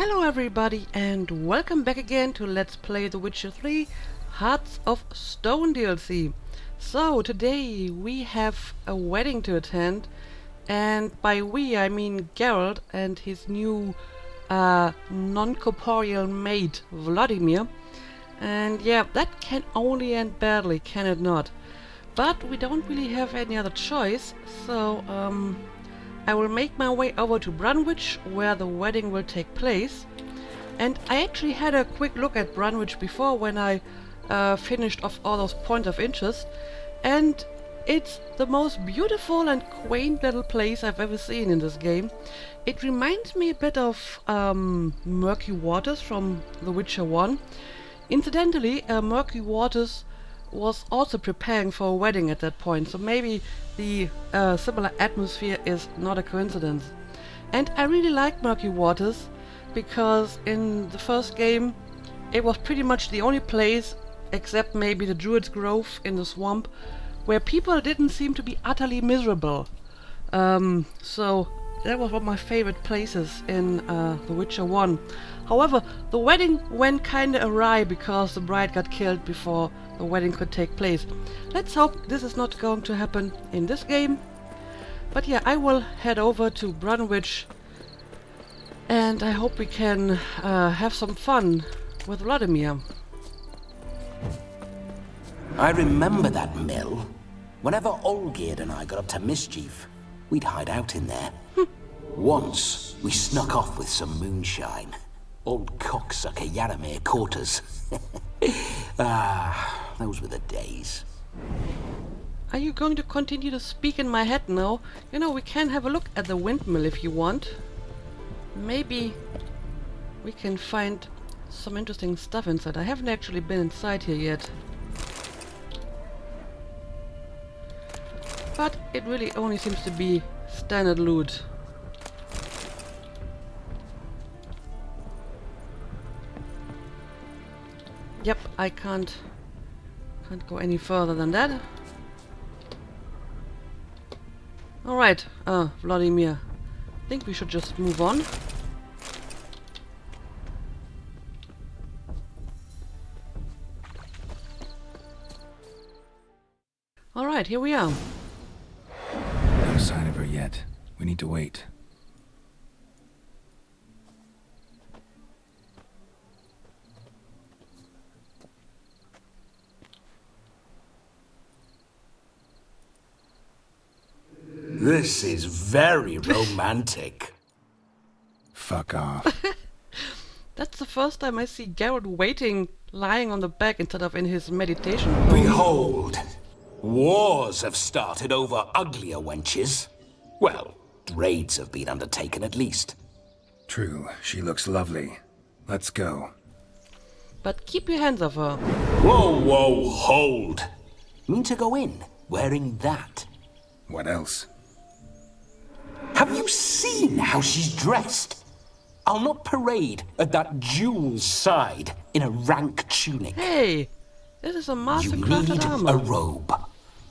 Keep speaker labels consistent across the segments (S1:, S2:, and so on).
S1: Hello everybody and welcome back again to Let's Play The Witcher 3 Hearts of Stone DLC. So today we have a wedding to attend, and by we I mean Geralt and his new non-corporeal mate Vladimir. And yeah, that can only end badly, can it not? But we don't really have any other choice, so I will make my way over to Brunwich, where the wedding will take place. And I actually had a quick look at Brunwich before when I finished off all those points of interest, and it's the most beautiful and quaint little place I've ever seen in this game. It reminds me a bit of Murky Waters from The Witcher 1. Incidentally, Murky Waters was also preparing for a wedding at that point, so maybe the similar atmosphere is not a coincidence. And I really like Murky Waters because in the first game it was pretty much the only place, except maybe the Druid's Grove in the swamp, where people didn't seem to be utterly miserable. So that was one of my favorite places in The Witcher 1. However, the wedding went kinda awry because the bride got killed before the wedding could take place. Let's hope this is not going to happen in this game. But yeah, I will head over to Brunwich, and I hope we can have some fun with Vladimir.
S2: I remember that mill. Whenever Olgierd and I got up to mischief, we'd hide out in there. Once, we snuck off with some moonshine. Old cocksucker Yaramir caught us. Those were the days.
S1: Are you going to continue to speak in my head now? You know, we can have a look at the windmill if you want. Maybe we can find some interesting stuff inside. I haven't actually been inside here yet. But it really only seems to be standard loot. Yep, I can't go any further than that. Alright, Vladimir. I think we should just move on. Alright, here we are.
S3: No sign of her yet. We need to wait.
S2: This is very romantic.
S3: Fuck off.
S1: That's the first time I see Geralt waiting, lying on the back instead of in his meditation pose.
S2: Behold, wars have started over uglier wenches. Well, raids have been undertaken at least.
S3: True, she looks lovely. Let's go.
S1: But keep your hands off her.
S2: Whoa, hold. Mean to go in, wearing that?
S3: What else?
S2: Have you seen how she's dressed? I'll not parade at that jewel's side in a rank tunic.
S1: Hey, this is a
S2: You
S1: master-crafted
S2: need
S1: armor.
S2: a robe.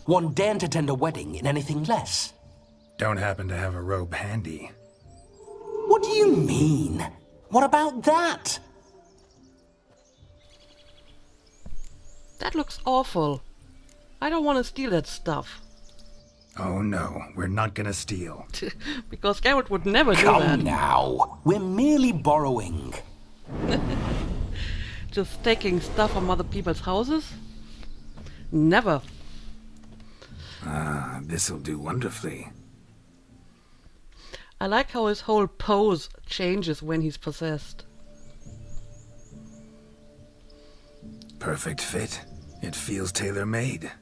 S2: One daren't attend a wedding in anything less.
S3: Don't happen to have a robe handy.
S2: What do you mean? What about that?
S1: That looks awful. I don't want to steal that stuff.
S3: Oh no, we're not gonna steal.
S1: Because Geralt would never do
S2: Come
S1: that.
S2: now. We're merely borrowing.
S1: Just taking stuff from other people's houses? Never.
S3: Ah, this'll do wonderfully.
S1: I like how his whole pose changes when he's possessed.
S3: Perfect fit. It feels tailor-made.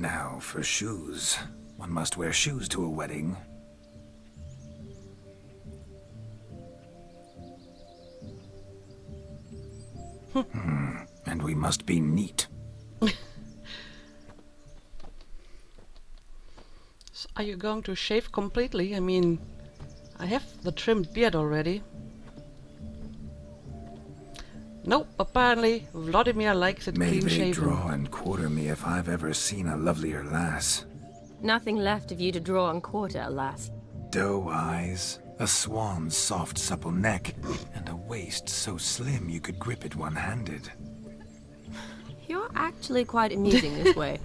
S3: Now, for shoes. One must wear shoes to a wedding. And we must be neat.
S1: So are you going to shave completely? I mean, I have the trimmed beard already. Nope, apparently Vladimir likes it
S3: May
S1: clean
S3: they
S1: shaven.
S3: draw and quarter me if I've ever seen a lovelier lass.
S4: Nothing left of you to draw and quarter, alas.
S3: Doe eyes, A swan's soft, supple neck, and a waist so slim you could grip it one-handed.
S4: You're actually quite amusing this way.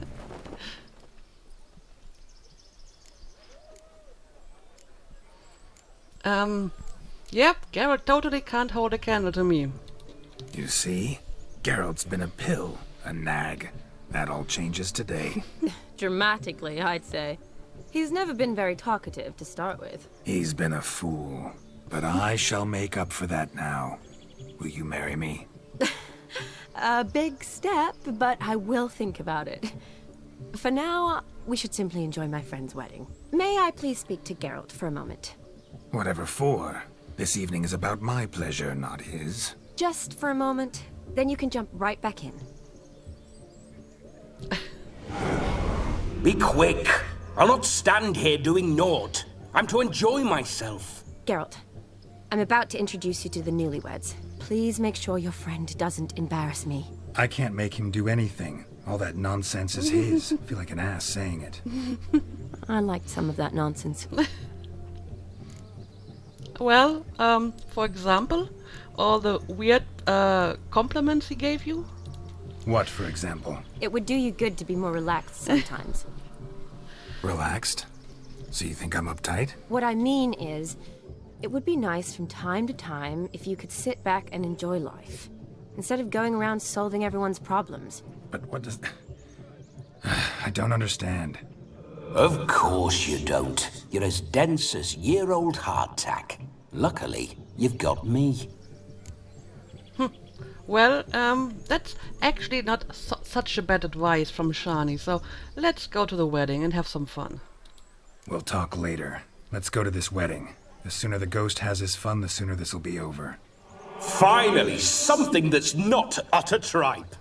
S1: Yep, Garrett totally can't hold a candle to me.
S3: You see? Geralt's been a pill, a nag. That all changes today.
S4: Dramatically, I'd say. He's never been very talkative to start with.
S3: He's been a fool, but I shall make up for that now. Will you marry me?
S4: A big step, but I will think about it. For now, we should simply enjoy my friend's wedding. May I please speak to Geralt for a moment?
S3: Whatever for. This evening is about my pleasure, not his.
S4: Just for a moment, then you can jump right back in.
S2: Be quick. I'll not stand here doing naught. I'm to enjoy myself.
S4: Geralt, I'm about to introduce you to the newlyweds. Please make sure your friend doesn't embarrass me.
S3: I can't make him do anything. All that nonsense is his. I feel like an ass saying it.
S4: I liked some of that nonsense.
S1: Well, for example, all the weird compliments he gave you?
S3: What, for example?
S4: It would do you good to be more relaxed sometimes.
S3: Relaxed? So you think I'm uptight?
S4: What I mean is, it would be nice from time to time if you could sit back and enjoy life, instead of going around solving everyone's problems.
S3: But what does... I don't understand.
S2: Of course you don't. You're as dense as year-old hardtack. Luckily, you've got me.
S1: Well, that's actually not such a bad advice from Shani, so let's go to the wedding and have some fun.
S3: We'll talk later. Let's go to this wedding. The sooner the ghost has his fun, the sooner this'll be over.
S2: Finally, something that's not utter tripe.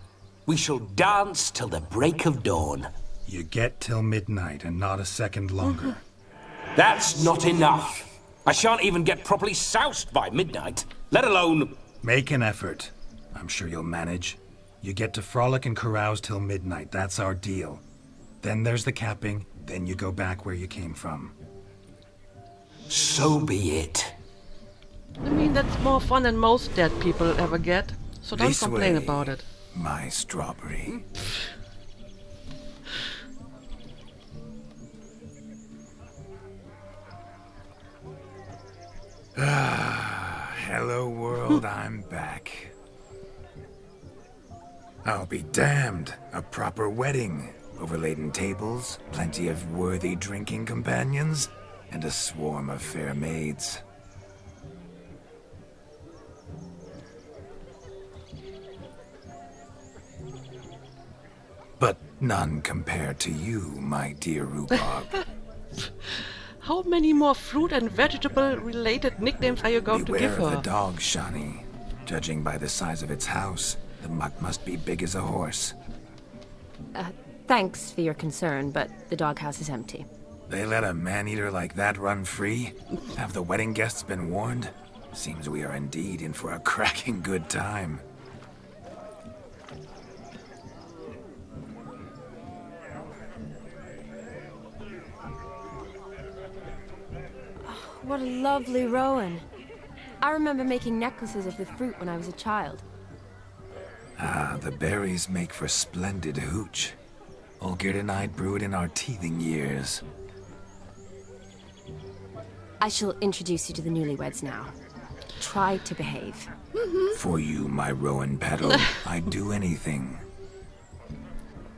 S2: We shall dance till the break of dawn.
S3: You get till midnight and not a second longer.
S2: That's not enough. I shan't even get properly soused by midnight, let alone...
S3: Make an effort. I'm sure you'll manage. You get to frolic and carouse till midnight. That's our deal. Then there's the capping. Then you go back where you came from.
S2: So be it.
S1: I mean, that's more fun than most dead people ever get, so don't complain about it.
S3: My strawberry. Hello world, I'm back. I'll be damned. A proper wedding. Overladen tables, plenty of worthy drinking companions, and a swarm of fair maids. But none compared to you, my dear rhubarb.
S1: How many more fruit and vegetable-related nicknames are you going to give
S3: Beware
S1: her?
S3: of the dog, Shani. Judging by the size of its house, the mutt must be big as a horse.
S4: Thanks for your concern, but the doghouse is empty.
S3: They let a man-eater like that run free? Have the wedding guests been warned? Seems we are indeed in for a cracking good time.
S4: What a lovely rowan. I remember making necklaces of the fruit when I was a child.
S3: Ah, the berries make for splendid hooch. Olgierd and I brewed in our teething years.
S4: I shall introduce you to the newlyweds now. Try to behave.
S3: For you, my rowan petal, I'd do anything.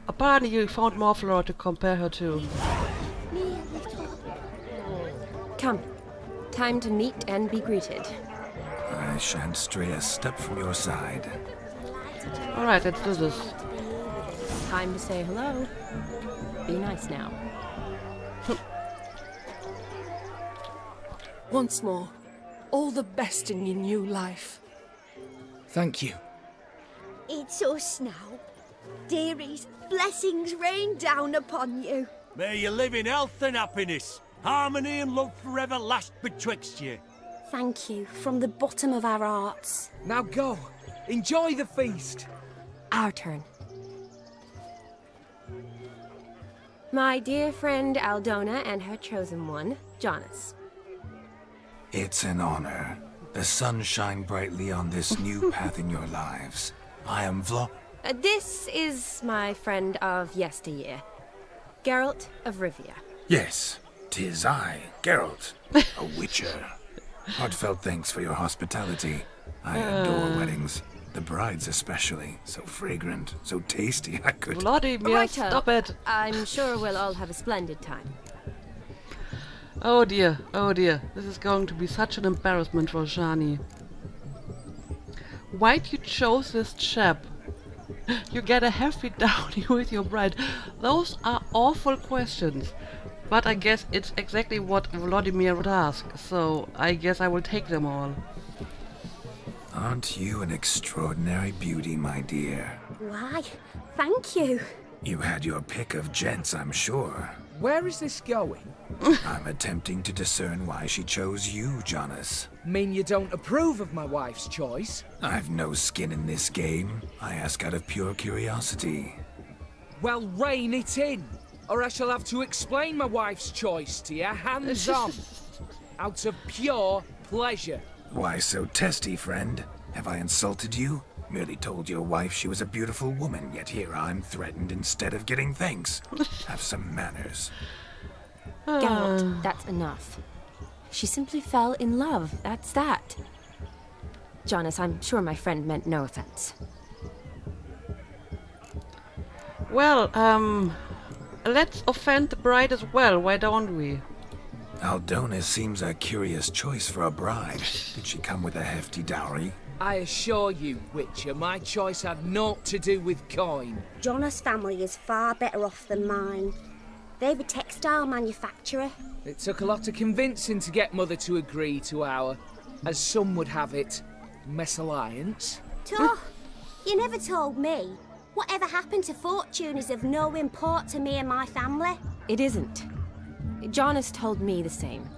S1: Apparently you found more flora to compare her to.
S4: Come. Time to meet and be greeted.
S3: I shan't stray a step from your side.
S1: Alright, let's do this.
S4: Time to say hello. Be nice now.
S5: Once more, all the best in your new life.
S6: Thank you.
S7: It's us now. Dearies, blessings rain down upon you.
S8: May you live in health and happiness. Harmony and love forever last betwixt you.
S7: Thank you from the bottom of our hearts.
S6: Now go. Enjoy the feast.
S4: Our turn. My dear friend Aldona and her chosen one, Jonas.
S3: It's an honor. The sun shine brightly on this new path in your lives. I am
S4: This is my friend of yesteryear, Geralt of Rivia.
S3: Yes, 'tis I, Geralt, a witcher. Heartfelt thanks for your hospitality. I adore weddings. The brides especially. So fragrant, so tasty, I could...
S1: Vladimir,
S4: Righto.
S1: stop it!
S4: I'm sure we'll all have a splendid time.
S1: Oh dear, this is going to be such an embarrassment for Shani. Why'd you chose this chap? You get a hefty dowry with your bride. Those are awful questions. But I guess it's exactly what Vladimir would ask, so I guess I will take them all.
S3: Aren't you an extraordinary beauty, my dear?
S7: Why, thank you.
S3: You had your pick of gents, I'm sure.
S6: Where is this going?
S3: I'm attempting to discern why she chose you, Jonas.
S6: Mean you don't approve of my wife's choice?
S3: I've no skin in this game. I ask out of pure curiosity.
S6: Well, rein it in, or I shall have to explain my wife's choice to you hands on. Out of pure pleasure.
S3: Why so testy, friend? Have I insulted you? Merely told your wife she was a beautiful woman, yet here I'm threatened instead of getting thanks. Have some manners.
S4: Geralt, that's enough. She simply fell in love, that's that. Jonas, I'm sure my friend meant no offense.
S1: Well, let's offend the bride as well, why don't we?
S3: Aldona seems a curious choice for a bride. Did she come with a hefty dowry?
S6: I assure you, Witcher, my choice had naught to do with coin.
S7: Jonas' family is far better off than mine. They're a textile manufacturer.
S6: It took a lot of convincing to get Mother to agree to our, as some would have it, mesalliance.
S7: Toh, you never told me. Whatever happened to fortune is of no import to me and my family.
S4: It isn't. Jonas told me the same.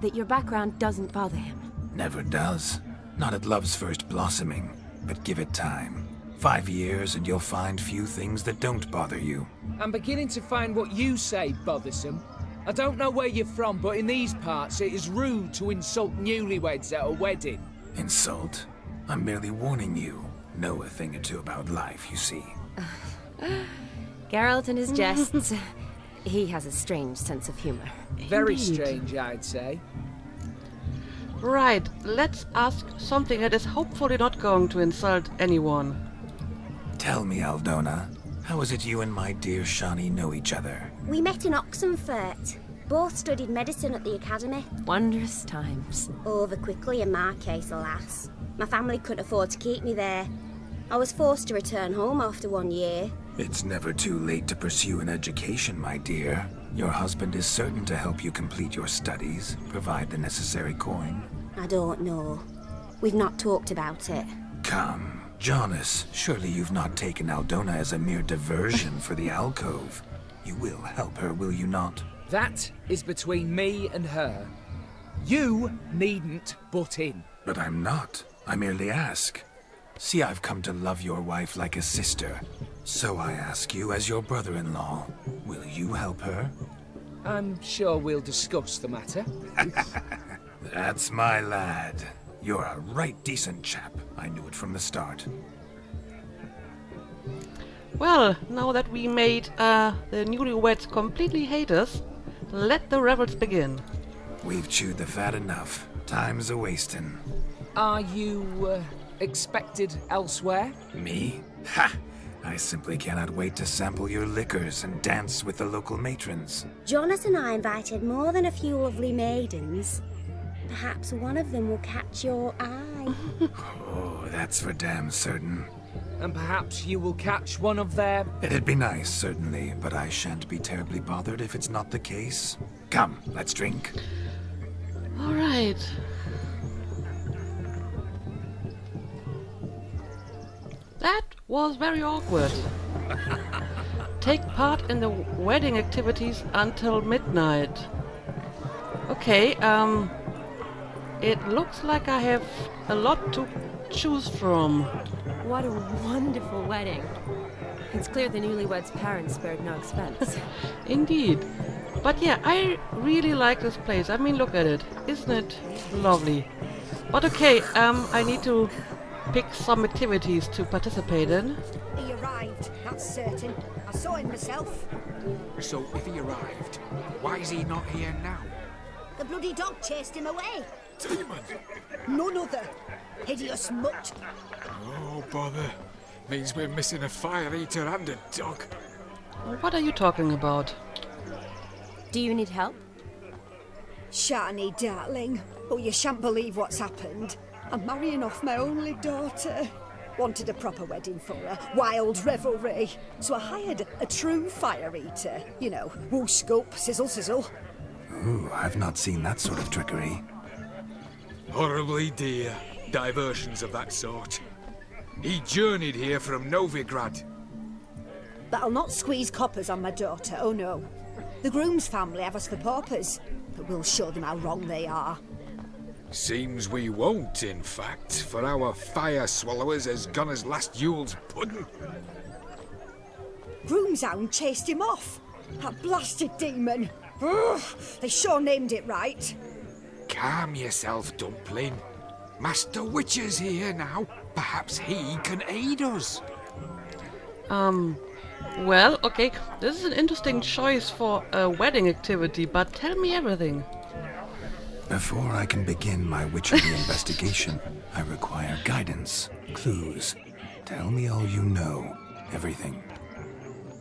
S4: That your background doesn't bother him.
S3: Never does. Not at love's first blossoming, but give it time. 5 years and you'll find few things that don't bother you.
S6: I'm beginning to find what you say bothersome. I don't know where you're from, but in these parts it is rude to insult newlyweds at a wedding.
S3: Insult? I'm merely warning you. Know a thing or two about life, you see.
S4: Geralt and his jests. He has a strange sense of humor.
S6: Very
S1: Indeed.
S6: strange, I'd say.
S1: Right, let's ask something that is hopefully not going to insult anyone.
S3: Tell me, Aldona, how is it you and my dear Shani know each other?
S7: We met in Oxenfurt. Both studied medicine at the academy.
S4: Wondrous times.
S7: Over quickly in my case, alas. My family couldn't afford to keep me there. I was forced to return home after 1 year.
S3: It's never too late to pursue an education, my dear. Your husband is certain to help you complete your studies, provide the necessary coin.
S7: I don't know. We've not talked about it.
S3: Come, Jonas, surely you've not taken Aldona as a mere diversion for the alcove. You will help her, will you not?
S6: That is between me and her. You needn't butt in.
S3: But I'm not. I merely ask. See, I've come to love your wife like a sister. So I ask you, as your brother-in-law, will you help her?
S6: I'm sure we'll discuss the matter.
S3: That's my lad. You're a right decent chap. I knew it from the start.
S1: Well, now that we made the newlyweds completely hate us, let the revels begin.
S3: We've chewed the fat enough. Time's a-wasting.
S6: Are you, expected elsewhere?
S3: Me? Ha! I simply cannot wait to sample your liquors and dance with the local matrons.
S7: Jonas and I invited more than a few lovely maidens. Perhaps one of them will catch your eye.
S3: Oh, that's for damn certain.
S6: And perhaps you will catch one of their...
S3: It'd be nice, certainly, but I shan't be terribly bothered if it's not the case. Come, let's drink.
S1: All right. That was very awkward. Take part in the wedding activities until midnight. Okay, it looks like I have a lot to choose from.
S4: What a wonderful wedding. It's clear the newlyweds' parents spared no expense.
S1: Indeed. But yeah, I really like this place. I mean, look at it. Isn't it lovely? But okay, I need to pick some activities to participate in.
S9: He arrived, that's certain. I saw him myself.
S10: So if he arrived, why is he not here now?
S9: The bloody dog chased him away.
S10: Demon!
S9: None other. Hideous mutt.
S10: Oh, bother. Means we're missing a fire eater and a dog.
S1: What are you talking about?
S4: Do you need help?
S9: Shani, darling. Oh, you shan't believe what's happened. I'm marrying off my only daughter. Wanted a proper wedding for her. Wild revelry. So I hired a true fire eater. You know, whoosh, scoop, sizzle, sizzle.
S3: Ooh, I've not seen that sort of trickery.
S10: Horribly dear diversions of that sort. He journeyed here from Novigrad.
S9: But I'll not squeeze coppers on my daughter, oh no. The groom's family have us for paupers, but we'll show them how wrong they are.
S10: Seems we won't, in fact, for our fire swallowers as gone as last Yule's pudding.
S9: Groom's hound chased him off. That blasted demon. Ugh, they sure named it right.
S10: Calm yourself, Dumpling. Master Witcher's here now. Perhaps he can aid us.
S1: Well, okay, this is an interesting choice for a wedding activity, but tell me everything.
S3: Before I can begin my witchery investigation, I require guidance, clues. Tell me all you know, everything.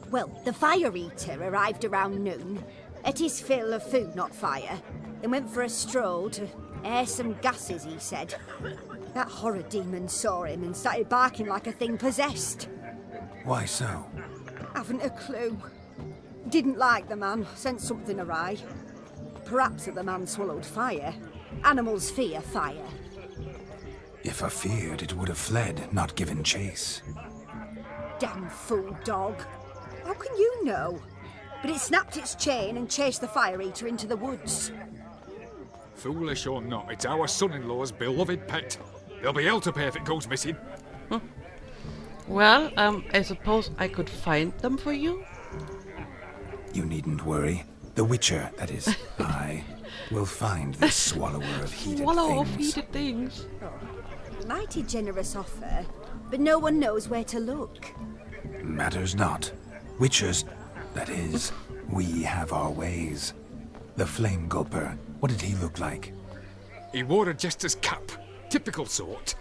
S9: Well, the fire eater arrived around noon. Ate his fill of food, not fire. Then went for a stroll to air some gases, he said. That horror demon saw him and started barking like a thing possessed.
S3: Why so?
S9: Haven't a clue. Didn't like the man, sensed something awry. Perhaps that the man swallowed fire. Animals fear fire.
S3: If I feared, it would have fled, not given chase.
S9: Damn fool dog. How can you know? But it snapped its chain and chased the fire eater into the woods.
S10: Foolish or not, it's our son-in-law's beloved pet. There'll be hell to pay if it goes missing.
S1: Well, I suppose I could find them for you?
S3: You needn't worry. The Witcher, that is, I, will find this swallower of heated
S1: Swallow of
S3: things.
S1: heated things.
S9: Mighty generous offer, but no one knows where to look.
S3: Matters not. Witchers, that is, we have our ways. The Flame Gulper, what did he look like?
S10: He wore a jester's cap. Typical sort.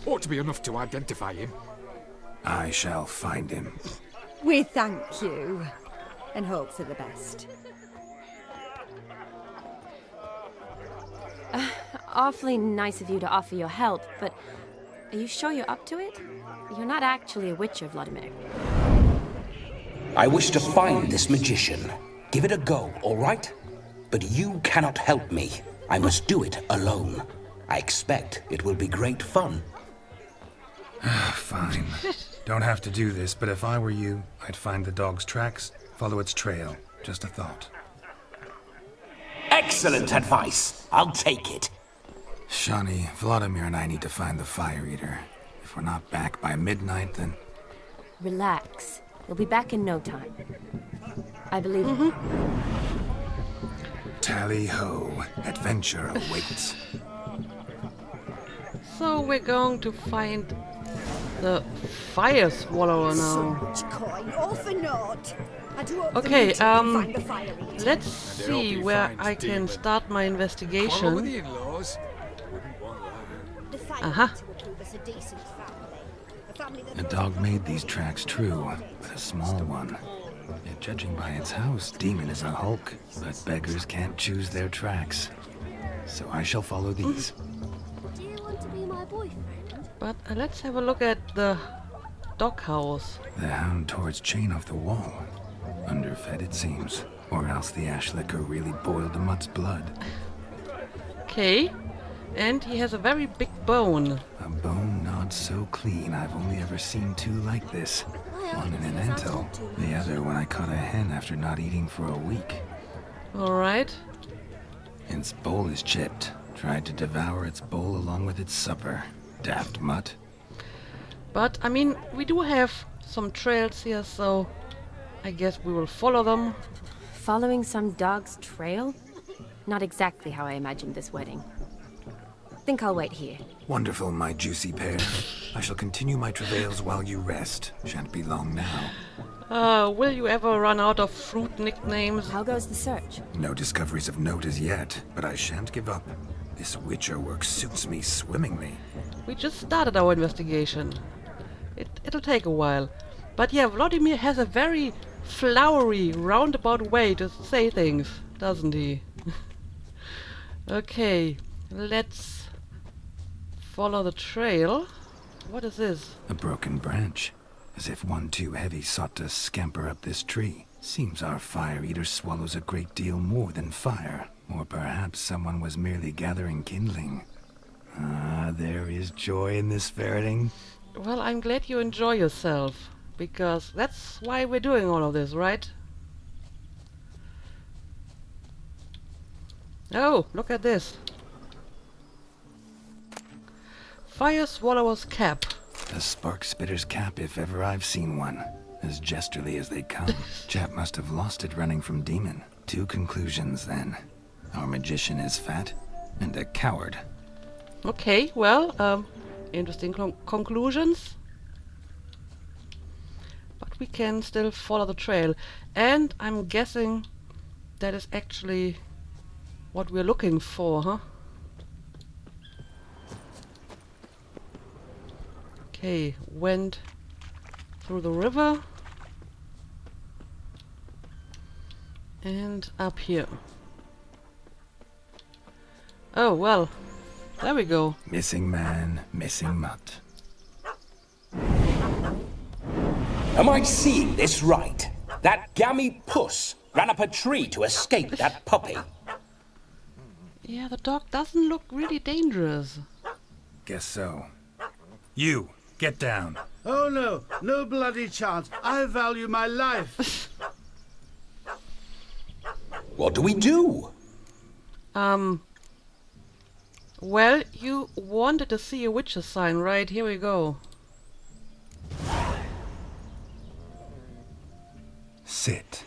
S10: Ought to be enough to identify him.
S3: I shall find him.
S9: We thank you, and hope for the best.
S4: Awfully nice of you to offer your help, but are you sure you're up to it? You're not actually a witcher, Vladimir.
S2: I wish to find this magician. Give it a go, all right? But you cannot help me. I must do it alone. I expect it will be great fun.
S3: Fine. Don't have to do this, but if I were you, I'd find the dog's tracks, follow its trail. Just a thought.
S2: Excellent advice. I'll take it.
S3: Shani, Vladimir and I need to find the fire eater. If we're not back by midnight, then...
S4: Relax. We'll be back in no time. I believe you.
S3: Tally-ho. Adventure awaits.
S1: So we're going to find the fire swallower
S9: So
S1: now.
S9: much coin, all for naught. I do hope
S1: Okay,
S9: the can find the fire eater.
S1: let's
S10: I hope
S1: see
S10: he
S1: where
S10: finds
S1: I can
S10: demon.
S1: start my
S10: Quarrel with
S1: investigation.
S10: the in-laws? Wouldn't want that.
S9: The fire
S1: Uh-huh.
S9: eater will prove us a decent family. A family that
S3: The
S9: knows
S3: dog
S9: how
S3: made
S9: to
S3: these tracks true, but a small one. Yet judging by its house, Demon is a hulk, but beggars can't choose their tracks. So I shall follow these.
S7: Do you want to be my boyfriend?
S1: But let's have a look at the doghouse.
S3: The hound tore its chain off the wall. Underfed, it seems. Or else the ash liquor really boiled the mutt's blood.
S1: Okay, and he has a very big bone.
S3: A bone not so clean I've only ever seen two like this. One in an antelope, the other when I caught a hen after not eating for a week.
S1: Alright.
S3: Its bowl is chipped. Tried to devour its bowl along with its supper. Daft mutt.
S1: But, I mean, we do have some trails here, so I guess we will follow them.
S4: Following some dog's trail? Not exactly how I imagined this wedding. Think I'll wait here.
S3: Wonderful, my juicy pear. I shall continue my travails while you rest. Shan't be long now.
S1: Will you ever run out of fruit nicknames?
S4: How goes the search?
S3: No discoveries of note as yet, but I shan't give up. This Witcher work suits me swimmingly.
S1: We just started our investigation. It'll take a while. But yeah, Vladimir has a very flowery, roundabout way to say things, doesn't he? Okay, let's follow the trail. What is this?
S3: A broken branch. As if one too heavy sought to scamper up this tree. Seems our fire eater swallows a great deal more than fire. Or perhaps someone was merely gathering kindling. Ah, there is joy in this ferreting.
S1: Well, I'm glad you enjoy yourself, because that's why we're doing all of this, right? Oh, look at this. Fire Swallower's cap.
S3: A spark spitter's cap if ever I've seen one. As jesterly as they come. Chap must have lost it running from Demon. 2 conclusions then. Our magician is fat, and a coward.
S1: Okay, well, interesting conclusions. But we can still follow the trail. And I'm guessing that is actually what we're looking for, huh? Okay, went through the river. And up here. Oh, well, there we go.
S3: Missing man, missing mutt.
S2: Am I seeing this right? That gammy puss ran up a tree to escape that puppy.
S1: Yeah, the dog doesn't look really dangerous.
S3: Guess so. You, get down.
S11: Oh no, no bloody chance. I value my life.
S2: What do we do?
S1: Well, you wanted to see a witch's sign, right? Here we go.
S3: Sit.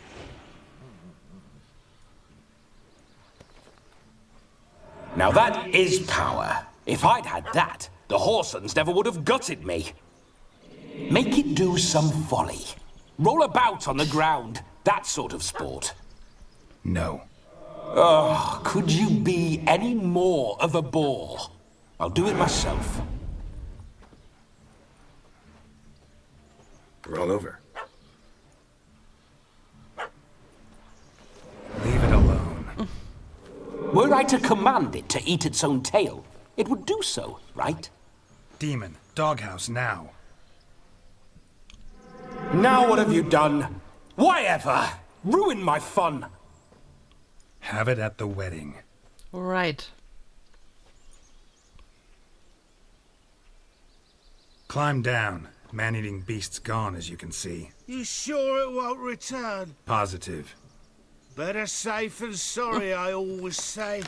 S2: Now that is power. If I'd had that, the Horsons never would have gutted me. Make it do some folly. Roll about on the ground. That sort of sport.
S3: No.
S2: Oh, could you be any more of a bore? I'll do it myself.
S3: Roll over. Leave it alone.
S2: Were I to command it to eat its own tail, it would do so, right?
S3: Demon, doghouse now.
S2: Now what have you done? Why ever? Ruin my fun.
S3: Have it at the wedding.
S1: Right.
S3: Climb down. Man-eating beast's gone, as you can see.
S11: You sure it won't return?
S3: Positive.
S11: Better safe than sorry, I always say.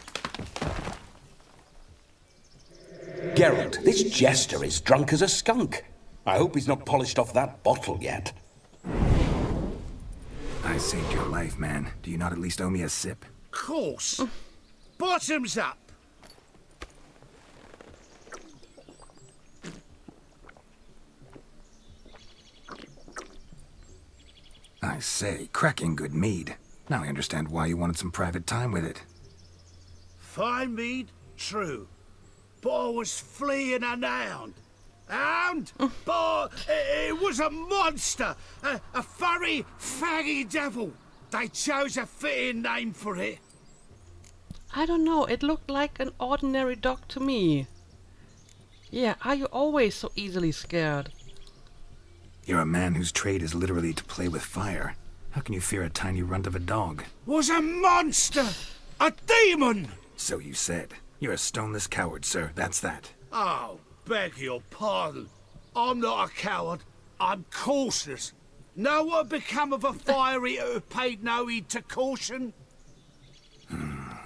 S2: Geralt, this jester is drunk as a skunk. I hope he's not polished off that bottle yet.
S3: I saved your life, man. Do you not at least owe me a sip?
S11: Course. Bottoms up.
S3: I say, cracking good mead. Now I understand why you wanted some private time with it.
S11: Fine mead, true. But I was fleeing an hound. Hound? But it was a monster. A furry, faggy devil. They chose a fitting name for it.
S1: I don't know, it looked like an ordinary dog to me. Yeah, are you always so easily scared?
S3: You're a man whose trade is literally to play with fire. How can you fear a tiny runt of a dog?
S11: Was a monster! A demon!
S3: So you said. You're a stoneless coward, sir. That's that.
S11: Oh, beg your pardon. I'm not a coward. I'm cautious. Know what become of a fire eater who paid no heed to caution?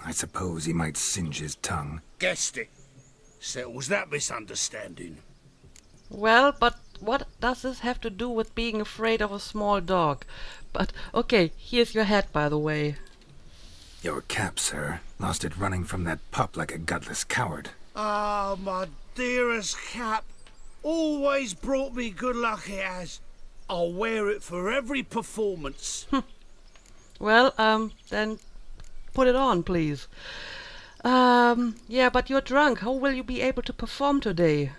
S3: I suppose he might singe his tongue.
S11: Guessed it. Settles that misunderstanding.
S1: Well, but what does this have to do with being afraid of a small dog? But, okay, here's your hat, by the way.
S3: Your cap, sir. Lost it running from that pup like a gutless coward.
S11: Ah, my dearest cap. Always brought me good luck it has. I'll wear it for every performance.
S1: Well, then put it on, please. Yeah, but you're drunk. How will you be able to perform today?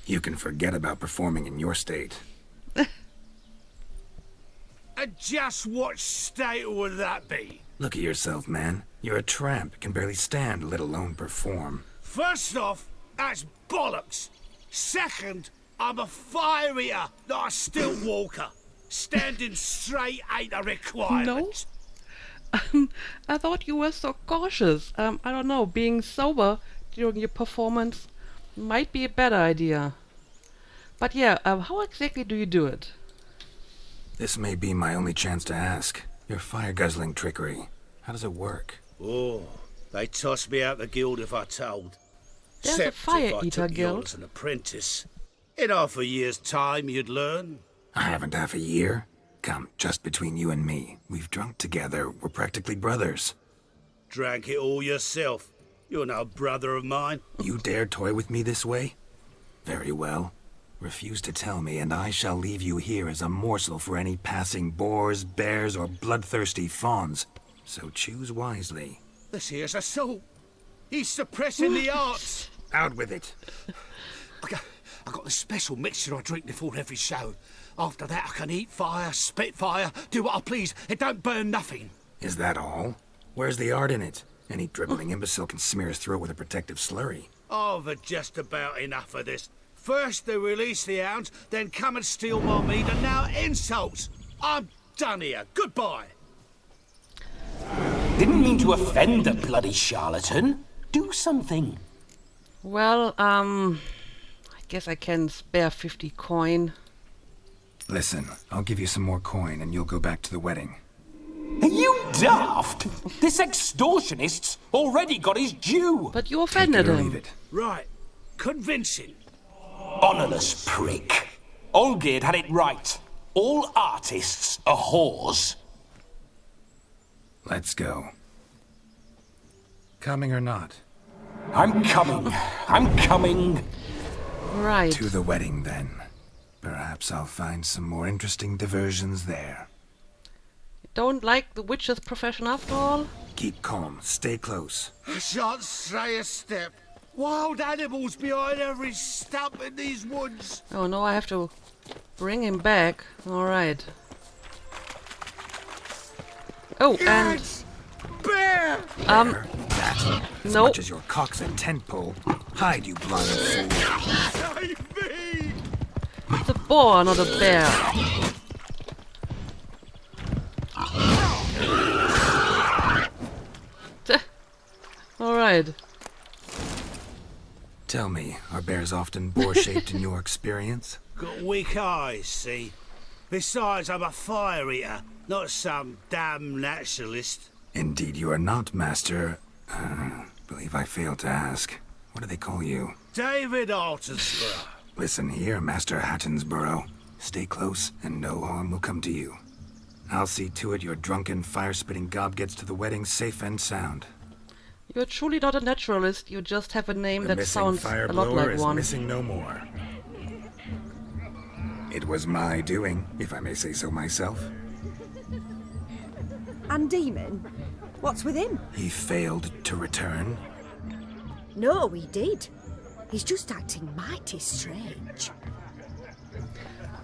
S3: You can forget about performing in your state.
S11: And just what state would that be?
S3: Look at yourself, man. You're a tramp, can barely stand, let alone perform.
S11: First off, that's bollocks. Second, I'm a fire eater, not a stilt walker. Standing straight ain't a requirement.
S1: No? I thought you were so cautious. I don't know, being sober during your performance might be a better idea. But yeah, how exactly do you do it?
S3: This may be my only chance to ask. Your fire-guzzling trickery. How does it work?
S11: Oh, they toss me out the guild if I told.
S1: There's a fire-eater guild.
S11: As an apprentice. In half a year's time, you'd learn.
S3: I haven't half a year. Come, just between you and me. We've drunk together. We're practically brothers.
S11: Drank it all yourself. You're no brother of mine.
S3: You dare toy with me this way? Very well. Refuse to tell me, and I shall leave you here as a morsel for any passing boars, bears, or bloodthirsty fawns. So choose wisely.
S11: This here's assault. He's suppressing the arts.
S3: Out with it.
S11: I got the special mixture I drink before every show. After that, I can eat fire, spit fire, do what I please. It don't burn nothing.
S3: Is that all? Where's the art in it? Any dribbling imbecile can smear his throat with a protective slurry.
S11: I've had just about enough of this. First they release the hounds, then come and steal my meat, and now insults. I'm done here. Goodbye.
S2: Didn't mean to offend the bloody charlatan. Do something.
S1: Well, I guess I can spare 50 coin.
S3: Listen, I'll give you some more coin and you'll go back to the wedding.
S2: Are you daft? This extortionist's already got his due.
S1: But you offended him.
S3: Leave it.
S11: Right. Convincing.
S2: Honourless prick. Olgerd had it right. All artists are whores.
S3: Let's go. Coming or not?
S2: I'm coming. I'm coming.
S1: Right.
S3: To the wedding, then. Perhaps I'll find some more interesting diversions there.
S1: Don't like the witch's profession after all?
S3: Keep calm. Stay close.
S11: I shan't stray a step. Wild animals behind every stump in these woods.
S1: Oh no, I have to bring him back. Alright. Oh, and...
S11: Bear!
S3: Bear, that, as
S1: no.
S3: much as your cock's a tent pole. Hide, you blind fool.
S11: Save me!
S1: It's a boar, not a bear. Alright.
S3: Tell me, are bears often boar-shaped in your experience?
S11: Got weak eyes, see? Besides, I'm a fire eater, not some damn naturalist.
S3: Indeed you are not, Master. Believe I failed to ask. What do they call you?
S11: David Altonsborough.
S3: Listen here, Master Hattonsborough. Stay close, and no harm will come to you. I'll see to it your drunken, fire-spitting gob gets to the wedding safe and sound.
S1: You're truly not a naturalist, you just have a name
S3: The
S1: that sounds
S3: fire
S1: a lot
S3: blower
S1: like
S3: is
S1: one.
S3: missing no more. It was my doing, if I may say so myself.
S9: And Demon? What's with him?
S3: He failed to return.
S9: No, he did. He's just acting mighty strange.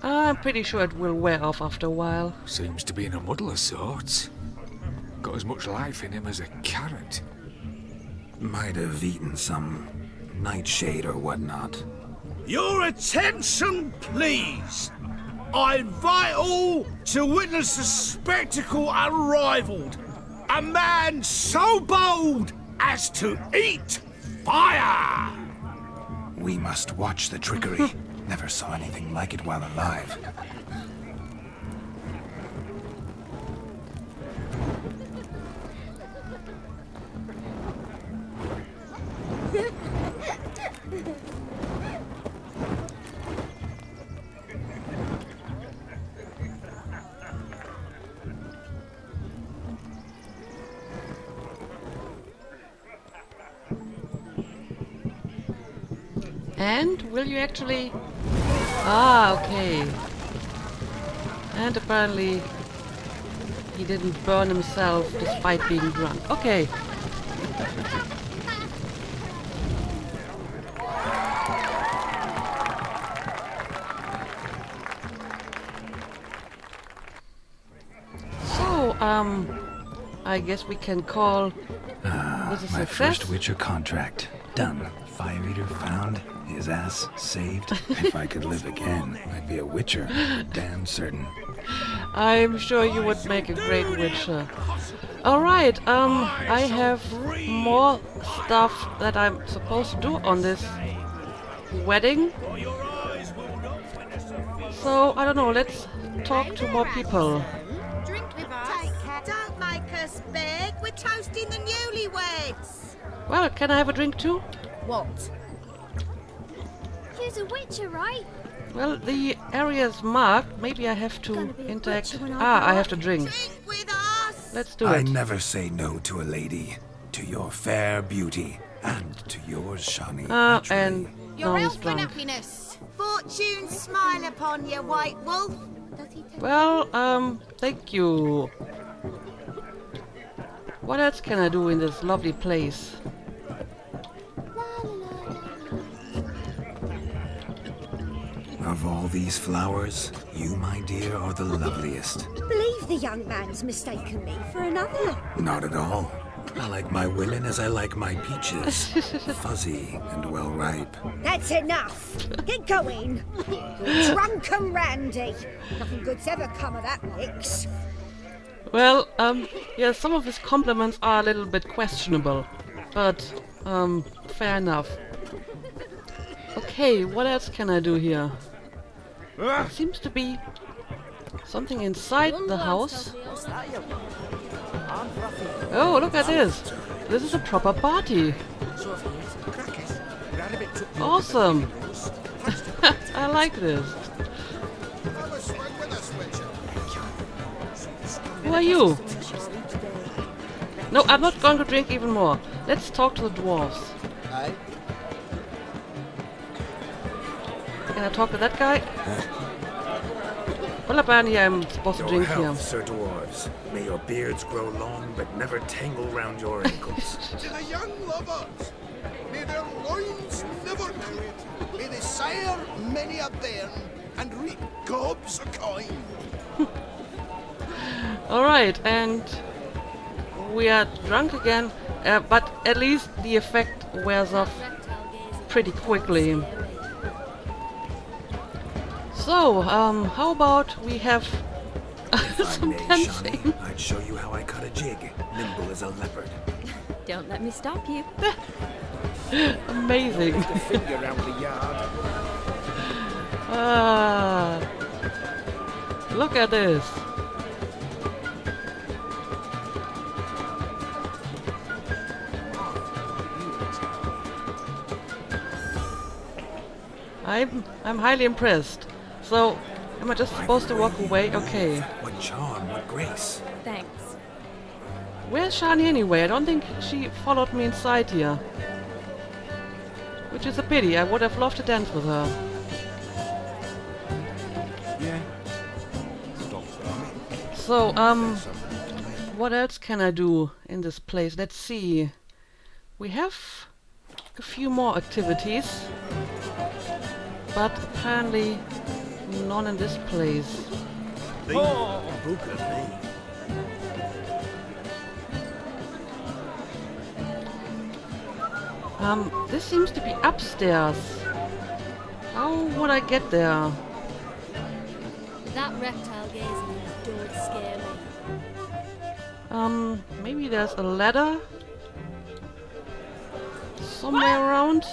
S1: I'm pretty sure it will wear off after a while.
S10: Seems to be in a muddle of sorts. Got as much life in him as a carrot.
S3: Might have eaten some nightshade or whatnot.
S11: Your attention, please. I invite all to witness a spectacle unrivaled. A man so bold as to eat fire.
S3: We must watch the trickery. Never saw anything like it while alive.
S1: And will you actually... Ah, okay. And apparently he didn't burn himself despite being drunk. Okay. So, I guess we can call this a
S3: My
S1: success.
S3: first Witcher contract. Done. Fire Eater found. His ass saved. If I could live again, I'd be a Witcher. Damn certain.
S1: I'm sure you would make a great Witcher. Alright, I have more stuff that I'm supposed to do on this wedding. So, I don't know, let's talk to more people.
S12: Drink with us. Take care. Don't make us beg. We're toasting the newlyweds.
S1: Well, can I have a drink too?
S12: What?
S13: You's a Witcher, right?
S1: Well, the area is marked. Maybe I have to interact.
S13: when I
S1: Ah, I
S13: grow
S1: have to drink.
S12: Drink with us.
S1: Let's do
S3: I
S1: it.
S3: never say no to a lady. To your fair beauty. And to yours, Shani.
S1: And
S12: Your
S1: now he's
S12: health and
S1: drunk.
S12: happiness. Fortune smile upon you, White Wolf.
S1: Well, thank you. What else can I do in this lovely place?
S3: Of all these flowers, you, my dear, are the loveliest.
S9: Believe the young man's mistaken me for another.
S3: Not at all. I like my women as I like my peaches. Fuzzy and well ripe.
S9: That's enough. Get going. You're drunken randy. Nothing good's ever come of that mix.
S1: Well, yeah, some of his compliments are a little bit questionable, but, fair enough. Okay, what else can I do here? There seems to be something inside the house. Oh, look at this! This is a proper party! Awesome! I like this. Who are you? No, I'm not going to drink even more. Let's talk to the dwarves. Can I talk to that guy? Well, apparently I'm supposed to drink here.
S3: Sir Dwarves. May your beards grow long, but never tangle round your ankles.
S11: To the young lovers, may their loins never quit. May they sire many a bairn and reap gobs of coin.
S1: Alright, and we are drunk again, but at least the effect wears off pretty quickly. So, how about we have some dancing?
S3: Shani, I'd show you how I cut a jig, nimble as a leopard.
S4: Don't let me stop you.
S1: Amazing.
S11: Finger round the yard.
S1: Ah, look at this. I'm highly impressed. So, am I just supposed to walk away? Okay.
S3: What charm, what grace.
S4: Thanks.
S1: Where's Shani anyway? I don't think she followed me inside here. Which is a pity. I would have loved to dance with her. So, what else can I do in this place? Let's see. We have a few more activities, but apparently none in this place. This seems to be upstairs. How would I get there?
S13: That reptile gazing don't scare me.
S1: Maybe there's a ladder somewhere around.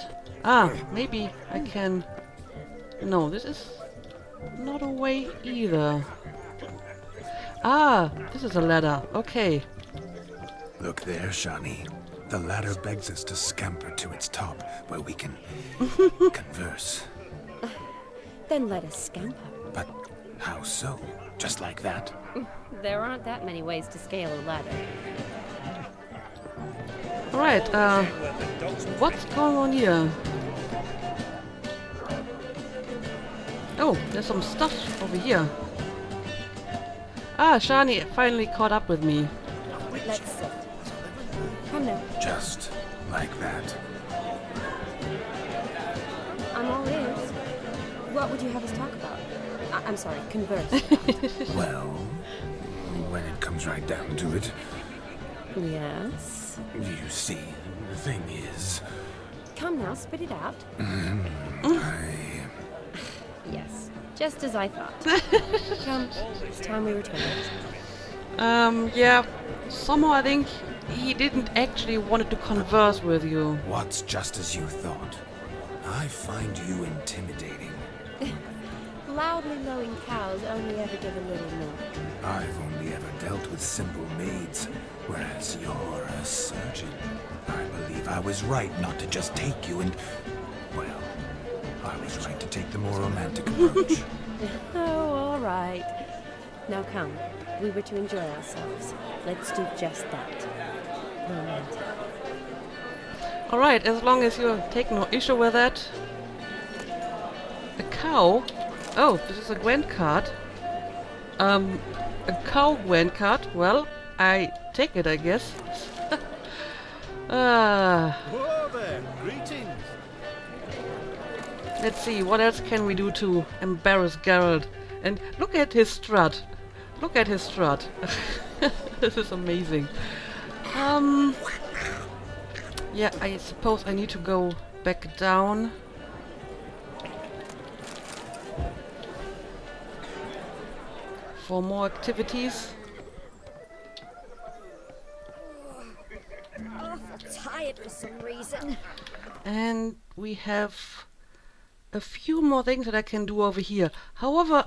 S1: Ah, maybe I can... No, this is not a way either. Ah, this is a ladder. Okay.
S3: Look there, Shani. The ladder begs us to scamper to its top, where we can converse.
S4: Then let us scamper.
S3: But how so? Just like that?
S4: There aren't that many ways to scale a ladder.
S1: Alright, what's going on here? Oh, there's some stuff over here. Ah, Shani finally caught up with me.
S4: Let's sit. Come now.
S3: Just like that.
S4: I'm all ears. What would you have us talk about? I'm sorry, converse.
S3: Well, when it comes right down to it,
S4: Yes?
S3: you see, the thing is...
S4: Come now, spit it out. Yes, just as I thought. Come, it's time we returned.
S1: Yeah, somehow I think he didn't actually wanted to converse with you.
S3: What's just as you thought? I find you intimidating.
S4: Loudly lowing cows only ever give a little milk.
S3: I've only ever dealt with simple maids, whereas you're a surgeon. I believe I was right not to just take you and... Well, I was right to take the more romantic approach.
S4: Oh, all right. Now come, we were to enjoy ourselves. Let's do just that. Romantic.
S1: Alright, as long as you take no issue with that. A cow? Oh, this is a grand card. A cow grand card? Well, I take it, I guess.
S11: Whoa there, greetings.
S1: Let's see, what else can we do to embarrass Geralt? And look at his strut. Look at his strut. This is amazing. Yeah, I suppose I need to go back down. For more activities.
S9: Oh, I'm tired for some reason.
S1: And we have a few more things that I can do over here. However,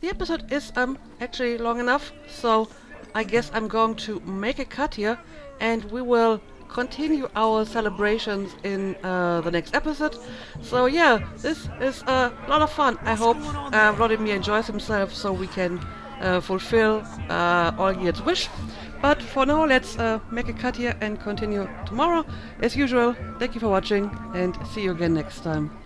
S1: the episode is actually long enough, so I guess I'm going to make a cut here, and we will continue our celebrations in the next episode. So yeah, this is a lot of fun. I hope Vladimir enjoys himself so we can fulfill Olgierd's wish. But for now, let's make a cut here and continue tomorrow. As usual, thank you for watching and see you again next time.